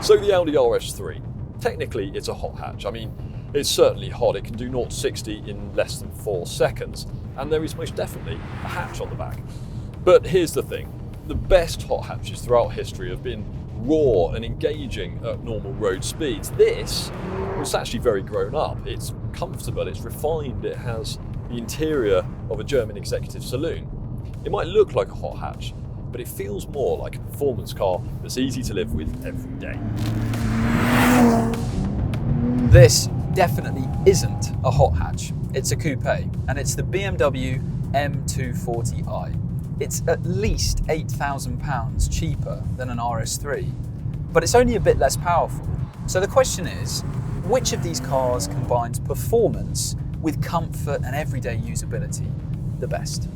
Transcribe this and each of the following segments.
So the Audi RS3, technically it's a hot hatch. I mean, it's certainly hot. It can do 0 to 60 in less than 4 seconds, and there is most definitely a hatch on the back. But here's the thing, the best hot hatches throughout history have been raw and engaging at normal road speeds. This was actually very grown up. It's comfortable, it's refined, it has the interior of a German executive saloon. It might look like a hot hatch, but it feels more like a performance car that's easy to live with every day. This definitely isn't a hot hatch. It's a coupe, and it's the BMW M240i. It's at least £8,000 cheaper than an RS3, but it's only a bit less powerful. So the question is, which of these cars combines performance with comfort and everyday usability the best?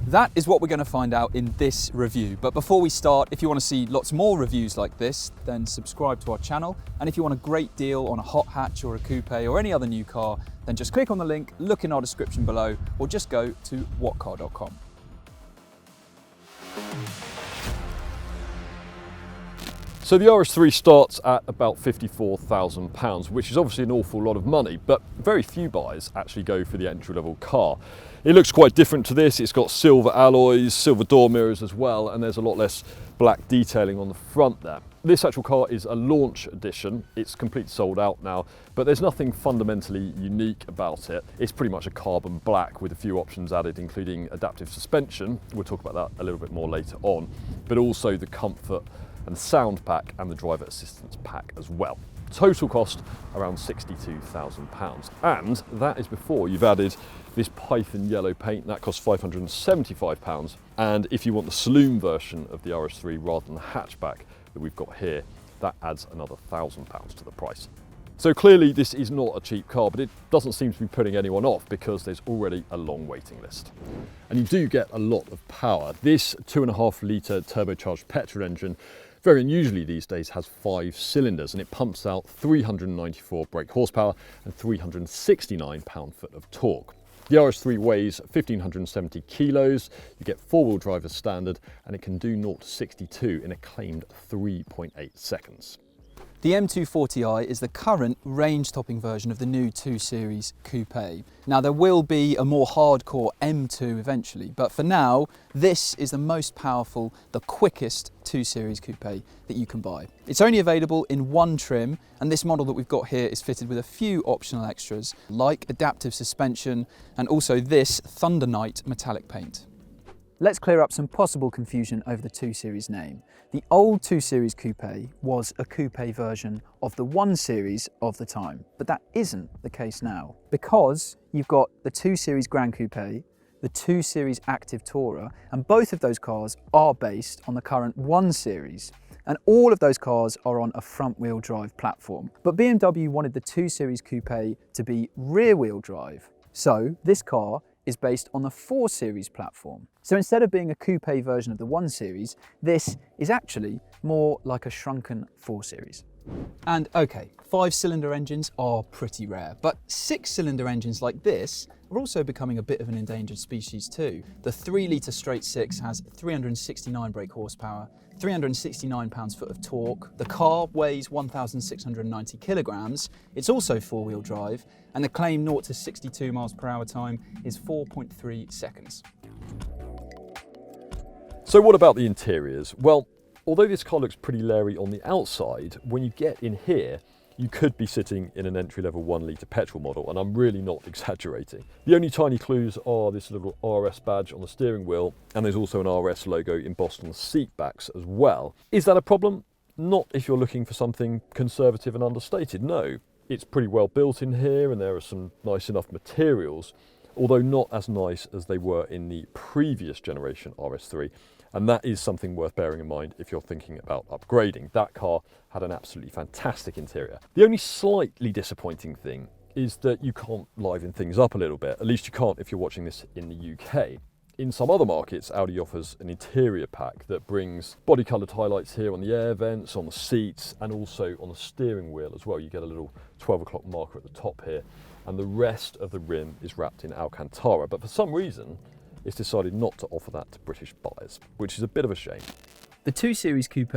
That is what we're going to find out in this review. But before we start, if you want to see lots more reviews like this, then subscribe to our channel. And if you want a great deal on a hot hatch or a coupe or any other new car, then just click on the link, look in our description below, or just go to whatcar.com. So the RS3 starts at about £54,000, which is obviously an awful lot of money, but very few buyers actually go for the entry-level car. It looks quite different to this. It's got silver alloys, silver door mirrors as well, and there's a lot less black detailing on the front there. This actual car is a launch edition. It's completely sold out now, but there's nothing fundamentally unique about it. It's pretty much a carbon black with a few options added, including adaptive suspension. We'll talk about that a little bit more later on, but also the comfort and the sound pack and the driver assistance pack as well. Total cost around £62,000, and that is before you've added this Python yellow paint. That costs £575, and if you want the saloon version of the RS3 rather than the hatchback that we've got here, that adds another £1,000 to the price. So clearly this is not a cheap car, but it doesn't seem to be putting anyone off because there's already a long waiting list. And you do get a lot of power. This 2.5 litre turbocharged petrol engine, very unusually these days, has 5 cylinders, and it pumps out 394 brake horsepower and 369 pound-foot of torque. The RS3 weighs 1,570 kilos, you get 4-wheel drive as standard, and it can do 0 to 62 in a claimed 3.8 seconds. The M240i is the current range-topping version of the new 2 Series coupe. Now there will be a more hardcore M2 eventually, but for now, this is the most powerful, the quickest 2 Series coupe that you can buy. It's only available in one trim, and this model that we've got here is fitted with a few optional extras, like adaptive suspension and also this Thunder Night metallic paint. Let's clear up some possible confusion over the 2 Series name. The old 2 Series coupe was a coupe version of the 1 Series of the time, but that isn't the case now, because you've got the 2 Series Grand Coupe, the 2 Series Active Tourer, and both of those cars are based on the current 1 Series, and all of those cars are on a front-wheel drive platform. But BMW wanted the 2 Series coupe to be rear-wheel drive, so this car is based on the 4 Series platform. So instead of being a coupe version of the 1 Series, this is actually more like a shrunken 4 Series. And okay, 5-cylinder engines are pretty rare, but 6-cylinder engines like this are also becoming a bit of an endangered species too. The 3-litre straight 6 has 369 brake horsepower, 369 pounds-foot of torque. The car weighs 1,690 kilograms. It's also 4-wheel drive, and the claimed 0 to 62 miles per hour time is 4.3 seconds. So what about the interiors? Well, although this car looks pretty leery on the outside, when you get in here, you could be sitting in an entry-level 1-litre petrol model, and I'm really not exaggerating. The only tiny clues are this little RS badge on the steering wheel, and there's also an RS logo embossed on the seat backs as well. Is that a problem? Not if you're looking for something conservative and understated, no. It's pretty well built in here, and there are some nice enough materials, although not as nice as they were in the previous generation RS3. And that is something worth bearing in mind if you're thinking about upgrading. That car had an absolutely fantastic interior. The only slightly disappointing thing is that you can't liven things up a little bit. At least you can't if you're watching this in the UK. In some other markets, Audi offers an interior pack that brings body-coloured highlights here on the air vents, on the seats, and also on the steering wheel as well. You get a little 12 o'clock marker at the top here, and the rest of the rim is wrapped in Alcantara, but for some reason it's decided not to offer that to British buyers, which is a bit of a shame. The 2 Series Coupe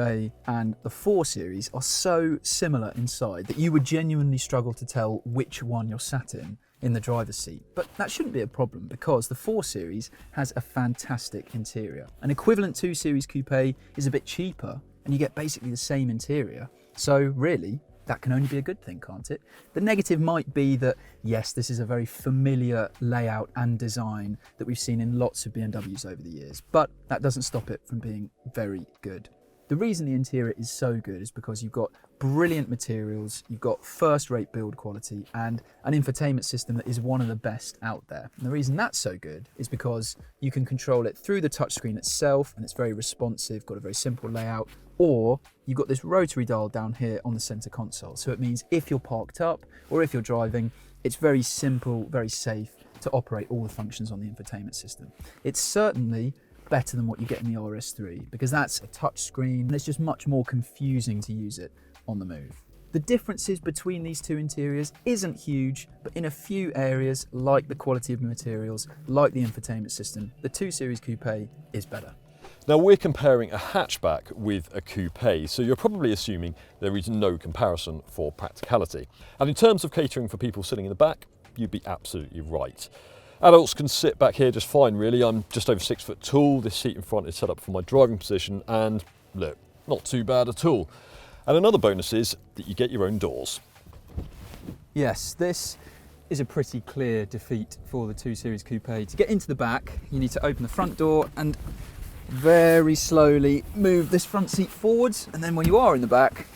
and the 4 Series are so similar inside that you would genuinely struggle to tell which one you're sat in the driver's seat. But that shouldn't be a problem because the 4 Series has a fantastic interior. An equivalent 2 Series Coupe is a bit cheaper and you get basically the same interior. So really, that can only be a good thing, can't it? The negative might be that, yes, this is a very familiar layout and design that we've seen in lots of BMWs over the years, but that doesn't stop it from being very good. The reason the interior is so good is because you've got brilliant materials, you've got first-rate build quality, and an infotainment system that is one of the best out there. And the reason that's so good is because you can control it through the touchscreen itself, and it's very responsive, got a very simple layout, or you've got this rotary dial down here on the center console. So it means if you're parked up or if you're driving, it's very simple, very safe to operate all the functions on the infotainment system. It's certainly better than what you get in the RS3 because that's a touch screen and it's just much more confusing to use it on the move. The differences between these two interiors isn't huge, but in a few areas, like the quality of the materials, like the infotainment system, the 2 Series Coupe is better. Now we're comparing a hatchback with a coupe, so you're probably assuming there is no comparison for practicality. And in terms of catering for people sitting in the back, you'd be absolutely right. Adults can sit back here just fine really. I'm just over 6 foot tall, this seat in front is set up for my driving position and look, not too bad at all. And another bonus is that you get your own doors. Yes, this is a pretty clear defeat for the 2 Series Coupe. To get into the back, you need to open the front door and very slowly move this front seat forwards, and then when you are in the back,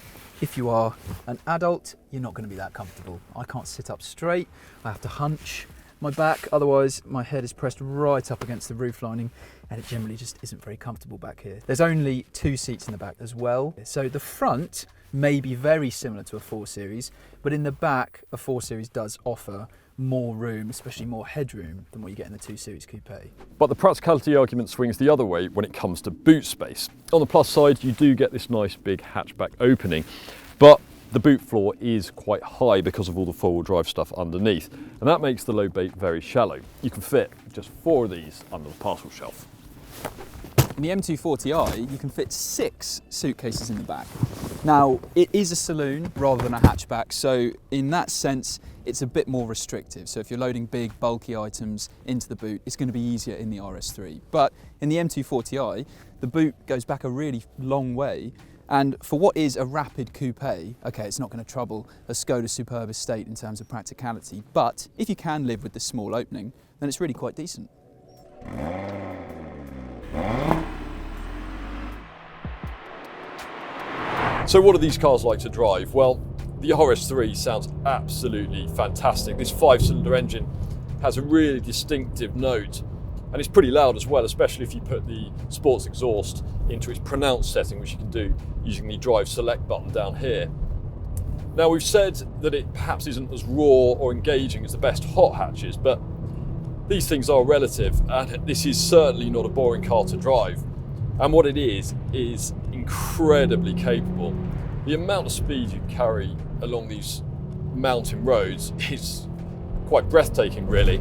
if you are an adult, you're not going to be that comfortable. I can't sit up straight, I have to hunch my back, otherwise my head is pressed right up against the roof lining and it generally just isn't very comfortable back here. There's only 2 seats in the back as well, so the front may be very similar to a 4 Series, but in the back a 4 Series does offer more room, especially more headroom than what you get in the 2 Series Coupe. But the practicality argument swings the other way when it comes to boot space. On the plus side, you do get this nice big hatchback opening, but the boot floor is quite high because of all the four-wheel drive stuff underneath, and that makes the load bay very shallow. You can fit just 4 of these under the parcel shelf. In the M240i, you can fit 6 suitcases in the back. Now, it is a saloon rather than a hatchback, so in that sense, it's a bit more restrictive. So if you're loading big, bulky items into the boot, it's going to be easier in the RS3. But in the M240i, the boot goes back a really long way, and for what is a rapid coupe, okay, it's not going to trouble a Skoda Superb estate in terms of practicality, but if you can live with this small opening, then it's really quite decent. So what are these cars like to drive? Well, the RS3 sounds absolutely fantastic. This 5-cylinder engine has a really distinctive note, and it's pretty loud as well, especially if you put the sports exhaust into its pronounced setting, which you can do using the drive select button down here. Now, we've said that it perhaps isn't as raw or engaging as the best hot hatches, but these things are relative, and this is certainly not a boring car to drive. And what it is incredibly capable. The amount of speed you carry along these mountain roads is quite breathtaking, really.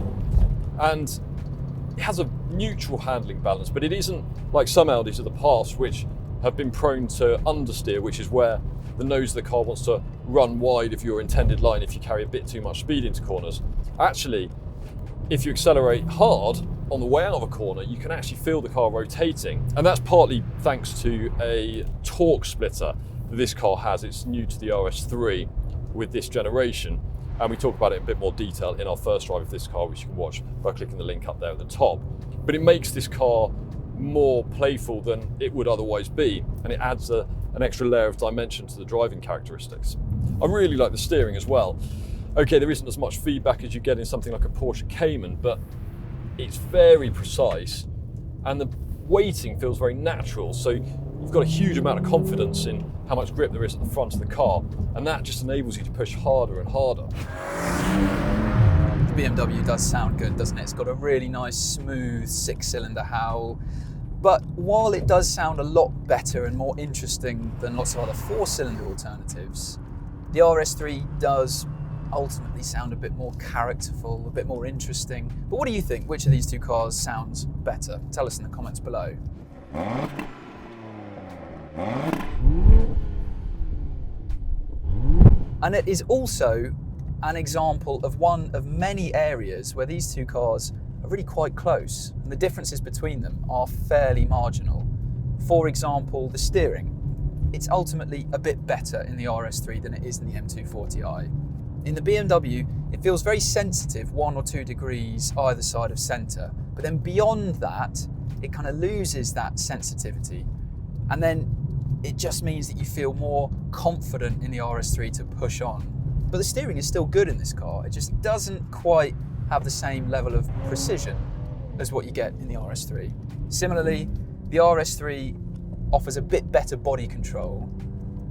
And it has a neutral handling balance, but it isn't like some Audis of the past, which have been prone to understeer, which is where the nose of the car wants to run wide of your intended line if you carry a bit too much speed into corners. Actually, if you accelerate hard on the way out of a corner, you can actually feel the car rotating. And that's partly thanks to a torque splitter that this car has. It's new to the RS3 with this generation. And we talk about it in a bit more detail in our first drive of this car, which you can watch by clicking the link up there at the top. But it makes this car more playful than it would otherwise be, and it adds an extra layer of dimension to the driving characteristics. I really like the steering as well. Okay, there isn't as much feedback as you get in something like a Porsche Cayman, but it's very precise, and the weighting feels very natural, so you've got a huge amount of confidence in how much grip there is at the front of the car, and that just enables you to push harder and harder. The BMW does sound good, doesn't it? It's got a really nice, smooth 6-cylinder howl, but while it does sound a lot better and more interesting than lots of other 4-cylinder alternatives, the RS3 does ultimately sound a bit more characterful, a bit more interesting. But what do you think? Which of these two cars sounds better? Tell us in the comments below. And it is also an example of one of many areas where these two cars are really quite close, and the differences between them are fairly marginal. For example, the steering. It's ultimately a bit better in the RS3 than it is in the M240i. In the BMW, it feels very sensitive 1 or 2 degrees either side of centre, but then beyond that, it kind of loses that sensitivity. And then it just means that you feel more confident in the RS3 to push on. But the steering is still good in this car. It just doesn't quite have the same level of precision as what you get in the RS3. Similarly, the RS3 offers a bit better body control.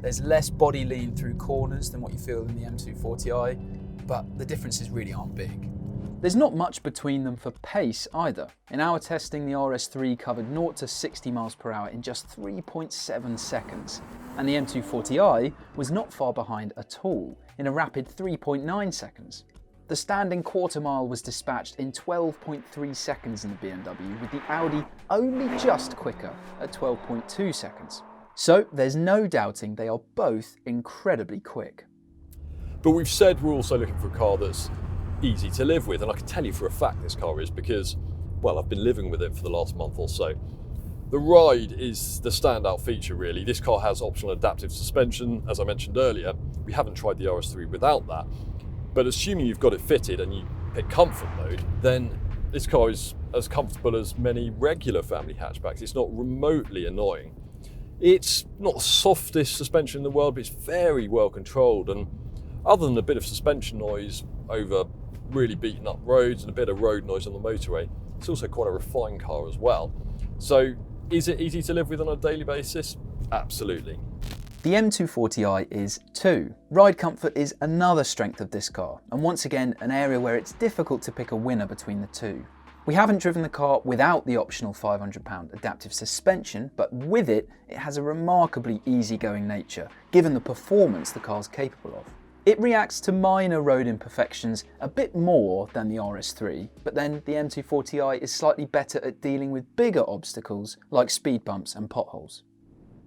There's less body lean through corners than what you feel in the M240i, but the differences really aren't big. There's not much between them for pace either. In our testing, the RS3 covered 0 to 60 miles per hour in just 3.7 seconds, and the M240i was not far behind at all, in a rapid 3.9 seconds. The standing quarter mile was dispatched in 12.3 seconds in the BMW, with the Audi only just quicker at 12.2 seconds. So there's no doubting they are both incredibly quick. But we've said we're also looking for a car that's easy to live with, and I can tell you for a fact this car is, because, well, I've been living with it for the last month or so. The ride is the standout feature really. This car has optional adaptive suspension, as I mentioned earlier. We haven't tried the RS3 without that, but assuming you've got it fitted and you pick comfort mode, then this car is as comfortable as many regular family hatchbacks. It's not remotely annoying. It's not the softest suspension in the world, but it's very well controlled, and other than a bit of suspension noise over really beaten up roads and a bit of road noise on the motorway, it's also quite a refined car as well. So is it easy to live with on a daily basis? Absolutely. The M240i is too. Ride comfort is another strength of this car, and once again an area where it's difficult to pick a winner between the two. We haven't driven the car without the optional £500 adaptive suspension, but with it, it has a remarkably easygoing nature, given the performance the car's capable of. It reacts to minor road imperfections a bit more than the RS3, but then the M240i is slightly better at dealing with bigger obstacles like speed bumps and potholes.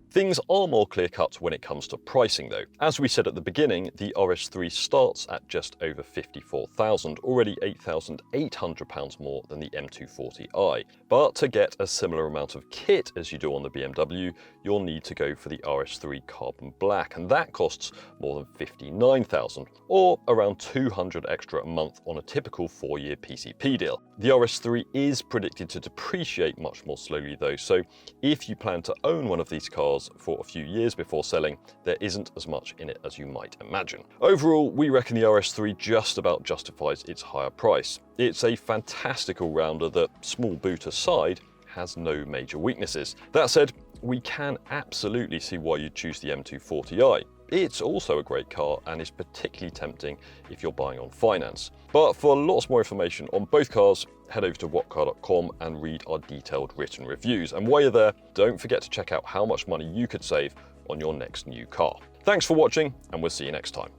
Things are more clear-cut when it comes to pricing though. As we said at the beginning, the RS3 starts at just over £54,000, already £8,800 more than the M240i. But to get a similar amount of kit as you do on the BMW, you'll need to go for the RS3 Carbon Black, and that costs more than £59,000, or around £200 extra a month on a typical 4-year PCP deal. The RS3 is predicted to depreciate much more slowly though, so if you plan to own one of these cars for a few years before selling, there isn't as much in it as you might imagine. Overall, we reckon the RS3 just about justifies its higher price. It's a fantastic all-rounder that, small boot aside, has no major weaknesses. That said, we can absolutely see why you'd choose the M240i. It's also a great car and is particularly tempting if you're buying on finance. But for lots more information on both cars, head over to whatcar.com and read our detailed written reviews. And while you're there, don't forget to check out how much money you could save on your next new car. Thanks for watching, and we'll see you next time.